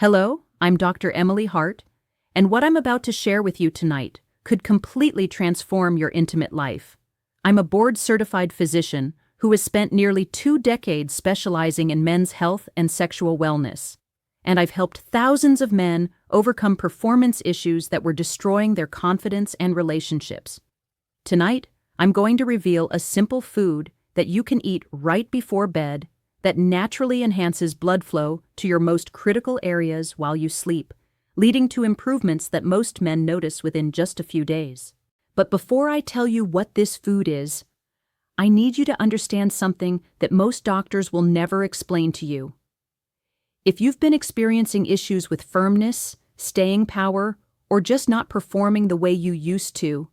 Hello, I'm Dr. Emily Hart, and what I'm about to share with you tonight could completely transform your intimate life. I'm a board-certified physician who has spent nearly 2 decades specializing in men's health and sexual wellness, and I've helped thousands of men overcome performance issues that were destroying their confidence and relationships. Tonight, I'm going to reveal a simple food that you can eat right before bed that naturally enhances blood flow to your most critical areas while you sleep, leading to improvements that most men notice within just a few days. But before I tell you what this food is, I need you to understand something that most doctors will never explain to you. If you've been experiencing issues with firmness, staying power, or just not performing the way you used to,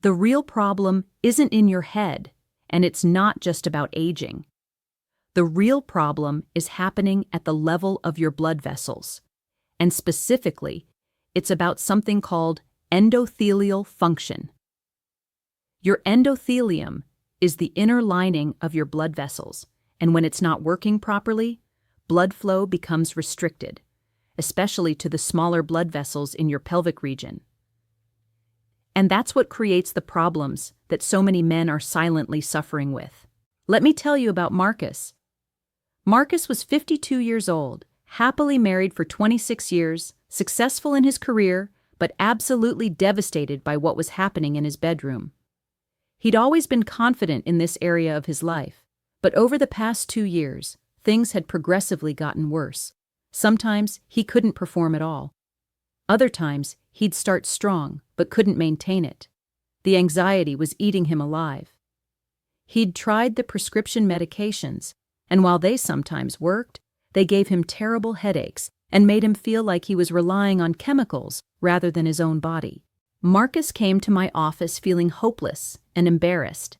the real problem isn't in your head, and it's not just about aging. The real problem is happening at the level of your blood vessels, and specifically, it's about something called endothelial function. Your endothelium is the inner lining of your blood vessels, and when it's not working properly, blood flow becomes restricted, especially to the smaller blood vessels in your pelvic region. And that's what creates the problems that so many men are silently suffering with. Let me tell you about Marcus. Marcus was 52 years old, happily married for 26 years, successful in his career, but absolutely devastated by what was happening in his bedroom. He'd always been confident in this area of his life, but over the past 2 years, things had progressively gotten worse. Sometimes he couldn't perform at all. Other times, he'd start strong, but couldn't maintain it. The anxiety was eating him alive. He'd tried the prescription medications, and while they sometimes worked, they gave him terrible headaches and made him feel like he was relying on chemicals rather than his own body. Marcus came to my office feeling hopeless and embarrassed.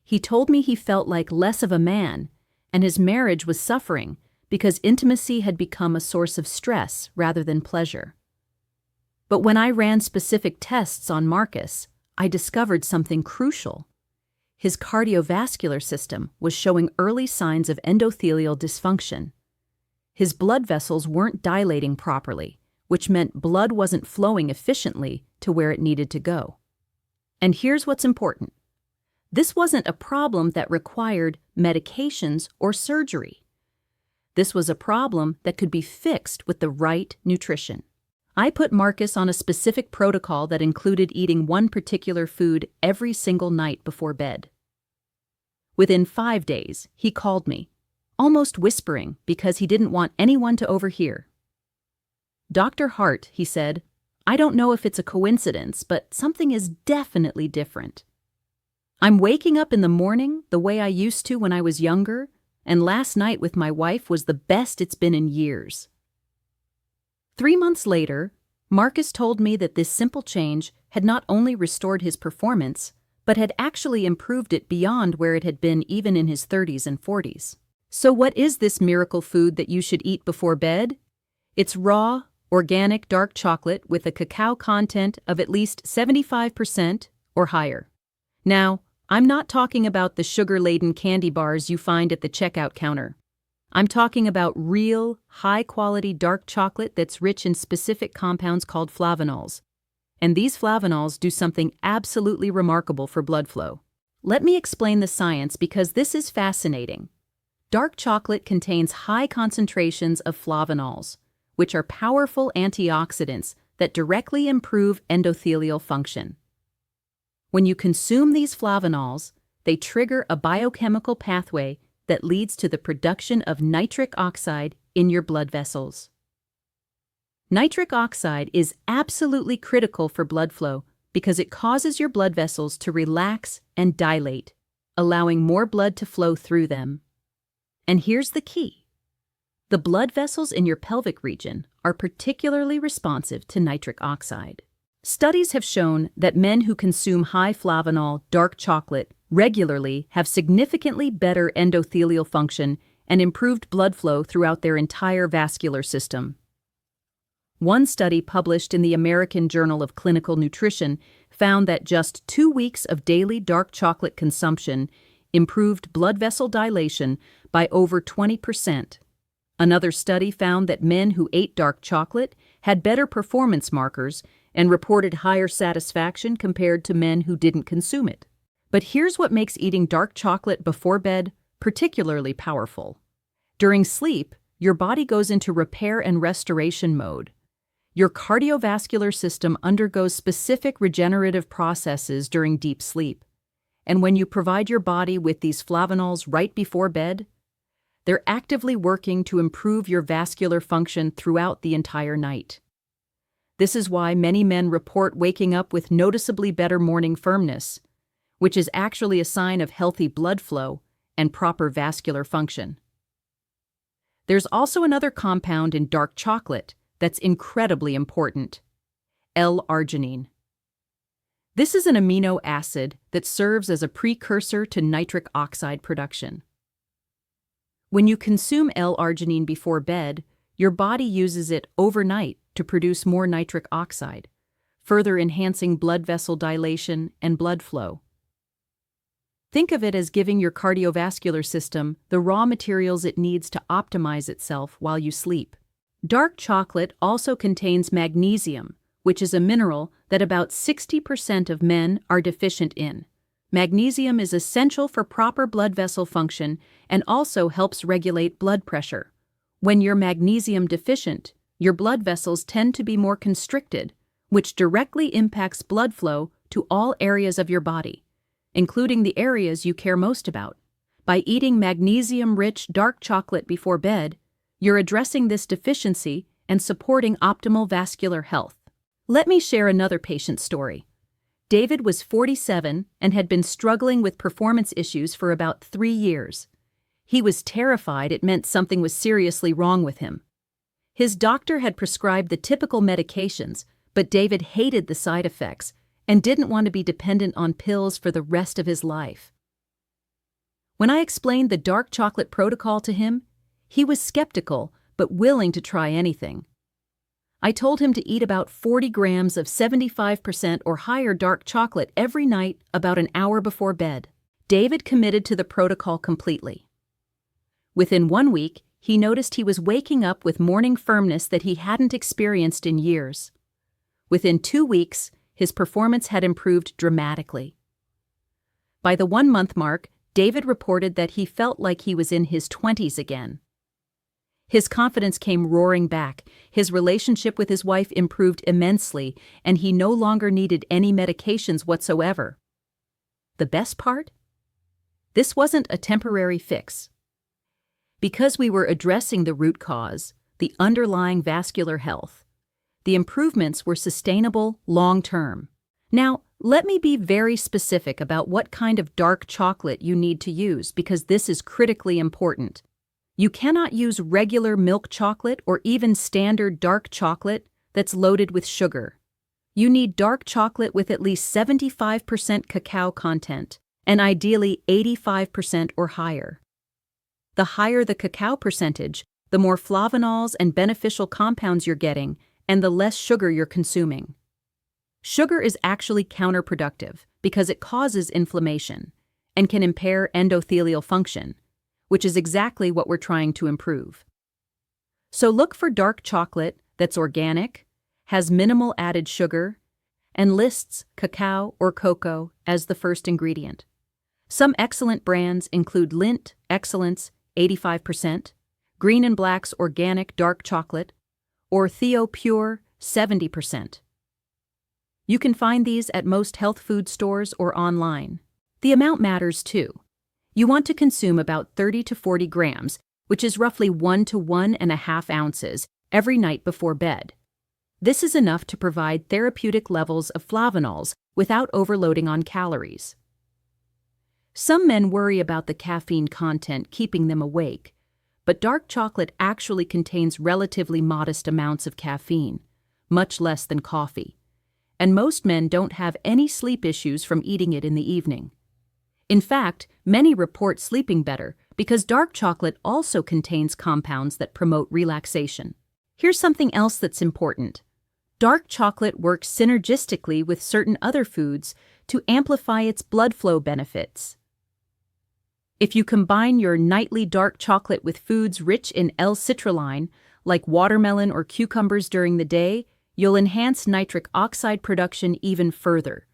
He told me he felt like less of a man, and his marriage was suffering because intimacy had become a source of stress rather than pleasure. But when I ran specific tests on Marcus, I discovered something crucial. His cardiovascular system was showing early signs of endothelial dysfunction. His blood vessels weren't dilating properly, which meant blood wasn't flowing efficiently to where it needed to go. And here's what's important. This wasn't a problem that required medications or surgery. This was a problem that could be fixed with the right nutrition. I put Marcus on a specific protocol that included eating one particular food every single night before bed. Within 5 days, he called me, almost whispering because he didn't want anyone to overhear. "Dr. Hart," he said, "I don't know if it's a coincidence, but something is definitely different. I'm waking up in the morning the way I used to when I was younger, and last night with my wife was the best it's been in years." 3 months later, Marcus told me that this simple change had not only restored his performance, but had actually improved it beyond where it had been even in his 30s and 40s. So what is this miracle food that you should eat before bed? It's raw, organic dark chocolate with a cacao content of at least 75% or higher. Now, I'm not talking about the sugar-laden candy bars you find at the checkout counter. I'm talking about real, high-quality dark chocolate that's rich in specific compounds called flavonols. And these flavonols do something absolutely remarkable for blood flow. Let me explain the science because this is fascinating. Dark chocolate contains high concentrations of flavonols, which are powerful antioxidants that directly improve endothelial function. When you consume these flavonols, they trigger a biochemical pathway that leads to the production of nitric oxide in your blood vessels. Nitric oxide is absolutely critical for blood flow because it causes your blood vessels to relax and dilate, allowing more blood to flow through them. And here's the key. The blood vessels in your pelvic region are particularly responsive to nitric oxide. Studies have shown that men who consume high flavanol dark chocolate regularly have significantly better endothelial function and improved blood flow throughout their entire vascular system. One study published in the American Journal of Clinical Nutrition found that just 2 weeks of daily dark chocolate consumption improved blood vessel dilation by over 20%. Another study found that men who ate dark chocolate had better performance markers and reported higher satisfaction compared to men who didn't consume it. But here's what makes eating dark chocolate before bed particularly powerful. During sleep, your body goes into repair and restoration mode. Your cardiovascular system undergoes specific regenerative processes during deep sleep. And when you provide your body with these flavonols right before bed, they're actively working to improve your vascular function throughout the entire night. This is why many men report waking up with noticeably better morning firmness, which is actually a sign of healthy blood flow and proper vascular function. There's also another compound in dark chocolate that's incredibly important: L-arginine. This is an amino acid that serves as a precursor to nitric oxide production. When you consume L-arginine before bed, your body uses it overnight to produce more nitric oxide, further enhancing blood vessel dilation and blood flow. Think of it as giving your cardiovascular system the raw materials it needs to optimize itself while you sleep. Dark chocolate also contains magnesium, which is a mineral that about 60% of men are deficient in. Magnesium is essential for proper blood vessel function and also helps regulate blood pressure. When you're magnesium deficient, your blood vessels tend to be more constricted, which directly impacts blood flow to all areas of your body, including the areas you care most about. By eating magnesium-rich dark chocolate before bed, you're addressing this deficiency and supporting optimal vascular health. Let me share another patient story. David was 47 and had been struggling with performance issues for about 3 years. He was terrified it meant something was seriously wrong with him. His doctor had prescribed the typical medications, but David hated the side effects and didn't want to be dependent on pills for the rest of his life. When I explained the dark chocolate protocol to him, he was skeptical but willing to try anything. I told him to eat about 40 grams of 75% or higher dark chocolate every night about an hour before bed. David committed to the protocol completely. Within 1 week, he noticed he was waking up with morning firmness that he hadn't experienced in years. Within 2 weeks, his performance had improved dramatically. By the 1-month mark, David reported that he felt like he was in his 20s again. His confidence came roaring back, his relationship with his wife improved immensely, and he no longer needed any medications whatsoever. The best part? This wasn't a temporary fix. Because we were addressing the root cause, the underlying vascular health, the improvements were sustainable long-term. Now, let me be very specific about what kind of dark chocolate you need to use, because this is critically important. You cannot use regular milk chocolate or even standard dark chocolate that's loaded with sugar. You need dark chocolate with at least 75% cacao content, and ideally 85% or higher. The higher the cacao percentage, the more flavonols and beneficial compounds you're getting, and the less sugar you're consuming. Sugar is actually counterproductive because it causes inflammation and can impair endothelial function, which is exactly what we're trying to improve. So look for dark chocolate that's organic, has minimal added sugar, and lists cacao or cocoa as the first ingredient. Some excellent brands include Lindt Excellence 85%, Green and Black's Organic Dark Chocolate, or Theo Pure 70%. You can find these at most health food stores or online. The amount matters too. You want to consume about 30 to 40 grams, which is roughly 1 to 1.5 ounces, every night before bed. This is enough to provide therapeutic levels of flavonols without overloading on calories. Some men worry about the caffeine content keeping them awake, but dark chocolate actually contains relatively modest amounts of caffeine, much less than coffee, and most men don't have any sleep issues from eating it in the evening. In fact, many report sleeping better because dark chocolate also contains compounds that promote relaxation. Here's something else that's important. Dark chocolate works synergistically with certain other foods to amplify its blood flow benefits. If you combine your nightly dark chocolate with foods rich in L-citrulline, like watermelon or cucumbers during the day, you'll enhance nitric oxide production even further.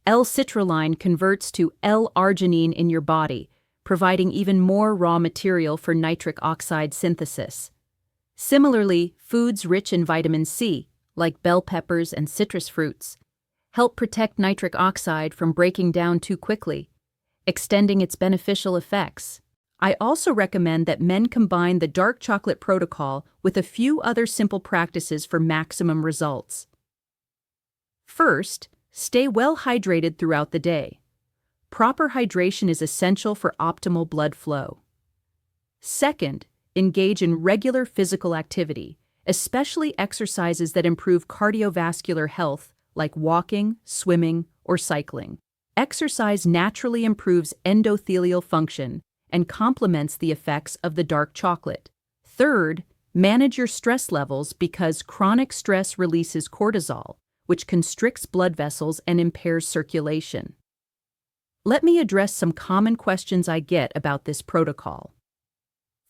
L-citrulline converts to L-arginine in your body, providing even more raw material for nitric oxide synthesis. Similarly, foods rich in vitamin C, like bell peppers and citrus fruits, help protect nitric oxide from breaking down too quickly, extending its beneficial effects. I also recommend that men combine the dark chocolate protocol with a few other simple practices for maximum results. First, stay well hydrated throughout the day. Proper hydration is essential for optimal blood flow. Second, engage in regular physical activity, especially exercises that improve cardiovascular health like walking, swimming, or cycling. Exercise naturally improves endothelial function and complements the effects of the dark chocolate. Third, manage your stress levels because chronic stress releases cortisol, which constricts blood vessels and impairs circulation. Let me address some common questions I get about this protocol.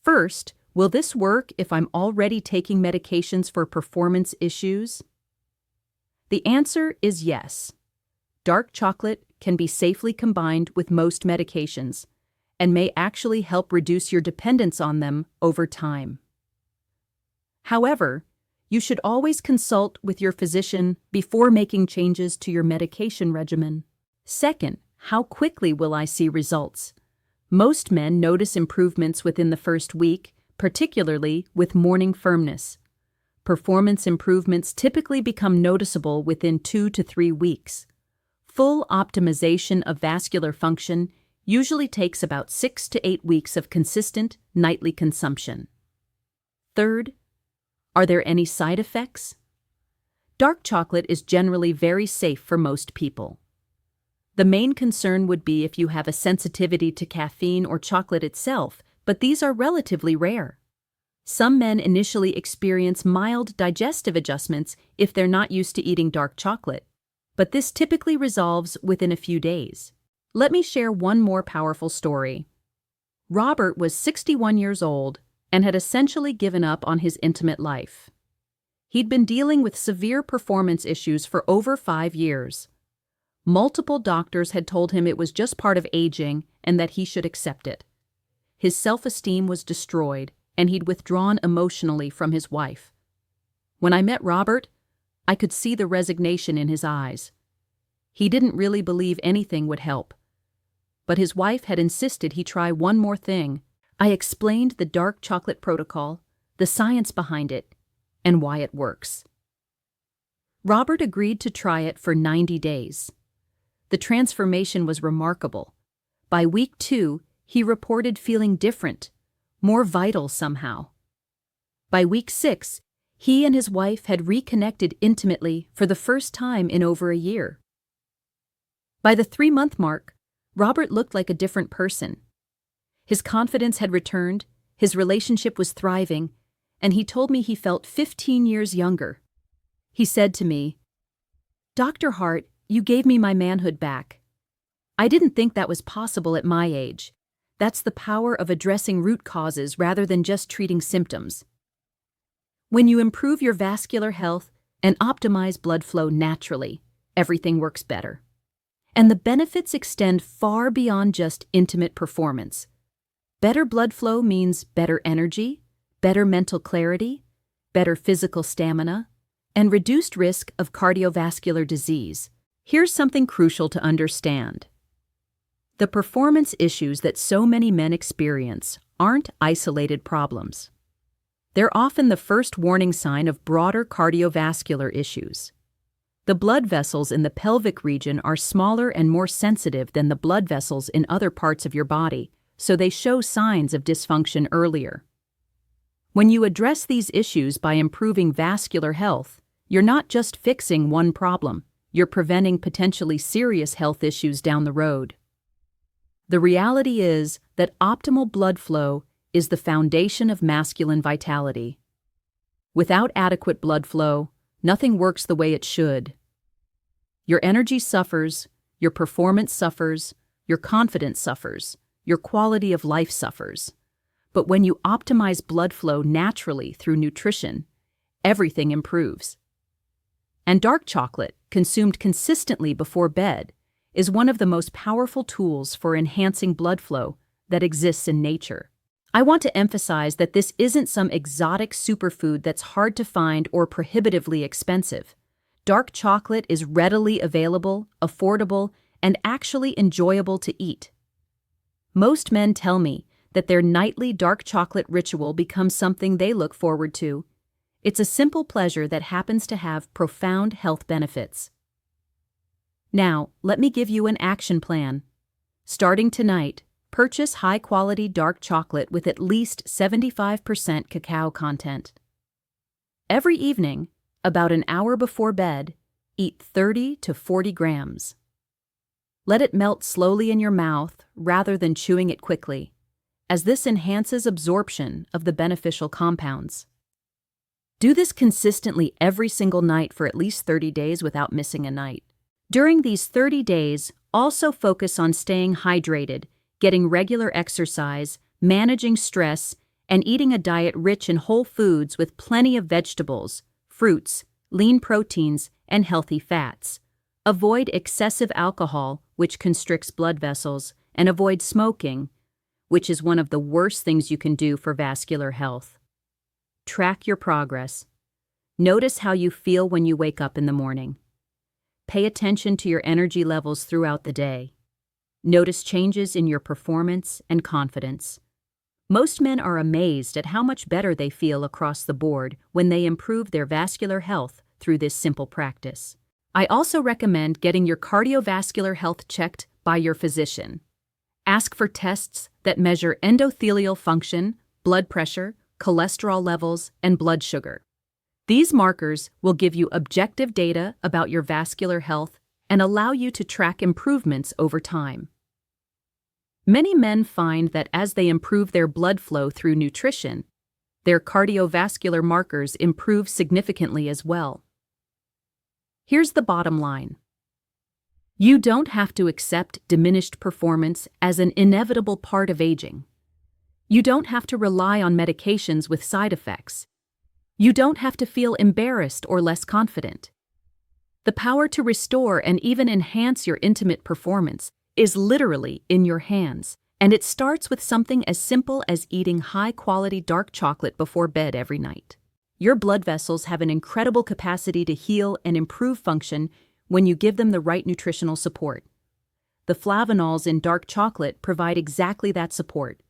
First, will this work if I'm already taking medications for performance issues? The answer is yes. Dark chocolate can be safely combined with most medications and may actually help reduce your dependence on them over time. However, you should always consult with your physician before making changes to your medication regimen. Second, how quickly will I see results? Most men notice improvements within the first week, particularly with morning firmness. Performance improvements typically become noticeable within 2 to 3 weeks. Full optimization of vascular function usually takes about 6 to 8 weeks of consistent nightly consumption. Third, are there any side effects? Dark chocolate is generally very safe for most people. The main concern would be if you have a sensitivity to caffeine or chocolate itself, but these are relatively rare. Some men initially experience mild digestive adjustments if they're not used to eating dark chocolate, but this typically resolves within a few days. Let me share one more powerful story. Robert was 61 years old and had essentially given up on his intimate life. He'd been dealing with severe performance issues for over 5 years. Multiple doctors had told him it was just part of aging and that he should accept it. His self-esteem was destroyed, and he'd withdrawn emotionally from his wife. When I met Robert, I could see the resignation in his eyes. He didn't really believe anything would help. But his wife had insisted he try one more thing. I explained the dark chocolate protocol, the science behind it, and why it works. Robert agreed to try it for 90 days. The transformation was remarkable. By week 2, he reported feeling different, more vital somehow. By week 6, he and his wife had reconnected intimately for the first time in over a year. By the 3-month mark, Robert looked like a different person. His confidence had returned, his relationship was thriving, and he told me he felt 15 years younger. He said to me, "Dr. Hart, you gave me my manhood back. I didn't think that was possible at my age. That's the power of addressing root causes rather than just treating symptoms. When you improve your vascular health and optimize blood flow naturally, everything works better. And the benefits extend far beyond just intimate performance. Better blood flow means better energy, better mental clarity, better physical stamina, and reduced risk of cardiovascular disease. Here's something crucial to understand. The performance issues that so many men experience aren't isolated problems. They're often the first warning sign of broader cardiovascular issues. The blood vessels in the pelvic region are smaller and more sensitive than the blood vessels in other parts of your body, so they show signs of dysfunction earlier. When you address these issues by improving vascular health, you're not just fixing one problem, you're preventing potentially serious health issues down the road. The reality is that optimal blood flow is the foundation of masculine vitality. Without adequate blood flow, nothing works the way it should. Your energy suffers, your performance suffers, your confidence suffers, your quality of life suffers. But when you optimize blood flow naturally through nutrition, everything improves. And dark chocolate, consumed consistently before bed, is one of the most powerful tools for enhancing blood flow that exists in nature. I want to emphasize that this isn't some exotic superfood that's hard to find or prohibitively expensive. Dark chocolate is readily available, affordable, and actually enjoyable to eat. Most men tell me that their nightly dark chocolate ritual becomes something they look forward to. It's a simple pleasure that happens to have profound health benefits. Now, let me give you an action plan. Starting tonight, purchase high-quality dark chocolate with at least 75% cacao content. Every evening, about an hour before bed, eat 30 to 40 grams. Let it melt slowly in your mouth rather than chewing it quickly, as this enhances absorption of the beneficial compounds. Do this consistently every single night for at least 30 days without missing a night. During these 30 days, also focus on staying hydrated, getting regular exercise, managing stress, and eating a diet rich in whole foods with plenty of vegetables, fruits, lean proteins, and healthy fats. Avoid excessive alcohol, which constricts blood vessels, and avoid smoking, which is one of the worst things you can do for vascular health. Track your progress. Notice how you feel when you wake up in the morning. Pay attention to your energy levels throughout the day. Notice changes in your performance and confidence. Most men are amazed at how much better they feel across the board when they improve their vascular health through this simple practice. I also recommend getting your cardiovascular health checked by your physician. Ask for tests that measure endothelial function, blood pressure, cholesterol levels, and blood sugar. These markers will give you objective data about your vascular health and allow you to track improvements over time. Many men find that as they improve their blood flow through nutrition, their cardiovascular markers improve significantly as well. Here's the bottom line. You don't have to accept diminished performance as an inevitable part of aging. You don't have to rely on medications with side effects. You don't have to feel embarrassed or less confident. The power to restore and even enhance your intimate performance is literally in your hands, and it starts with something as simple as eating high-quality dark chocolate before bed every night. Your blood vessels have an incredible capacity to heal and improve function when you give them the right nutritional support. The flavonols in dark chocolate provide exactly that support.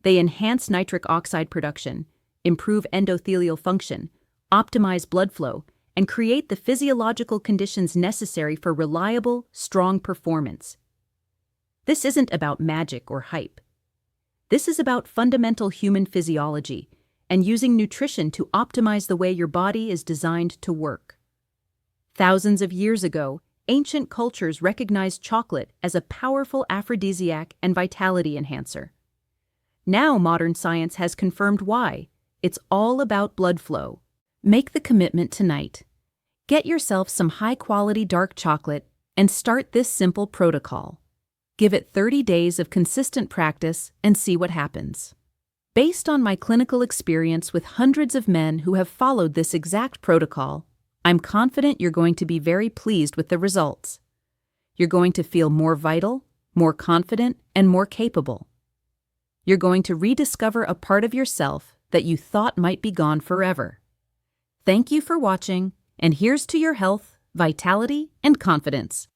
They enhance nitric oxide production, improve endothelial function, optimize blood flow, and create the physiological conditions necessary for reliable, strong performance. This isn't about magic or hype. This is about fundamental human physiology and using nutrition to optimize the way your body is designed to work. Thousands of years ago, ancient cultures recognized chocolate as a powerful aphrodisiac and vitality enhancer. Now modern science has confirmed why. It's all about blood flow. Make the commitment tonight. Get yourself some high-quality dark chocolate and start this simple protocol. Give it 30 days of consistent practice and see what happens. Based on my clinical experience with hundreds of men who have followed this exact protocol, I'm confident you're going to be very pleased with the results. You're going to feel more vital, more confident, and more capable. You're going to rediscover a part of yourself that you thought might be gone forever. Thank you for watching, and here's to your health, vitality, and confidence.